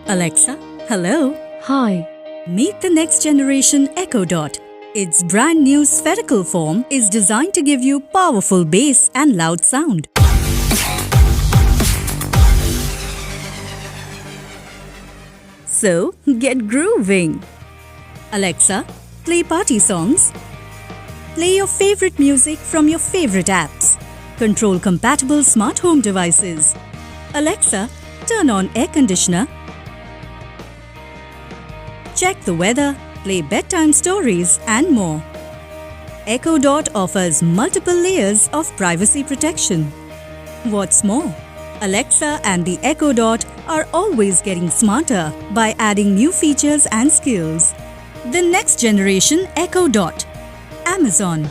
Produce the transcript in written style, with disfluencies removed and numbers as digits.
Alexa, hello. Hi. Meet the next generation Echo Dot. Its brand new spherical form is designed to give you powerful bass and loud sound. So, get grooving. Alexa, play party songs. Play your favorite music from your favorite apps. Control compatible smart home devices. Alexa, turn on air conditioner. Check the weather, play bedtime stories and more. Echo Dot offers multiple layers of privacy protection. What's more, Alexa and the Echo Dot are always getting smarter by adding new features and skills. The next generation Echo Dot. Amazon.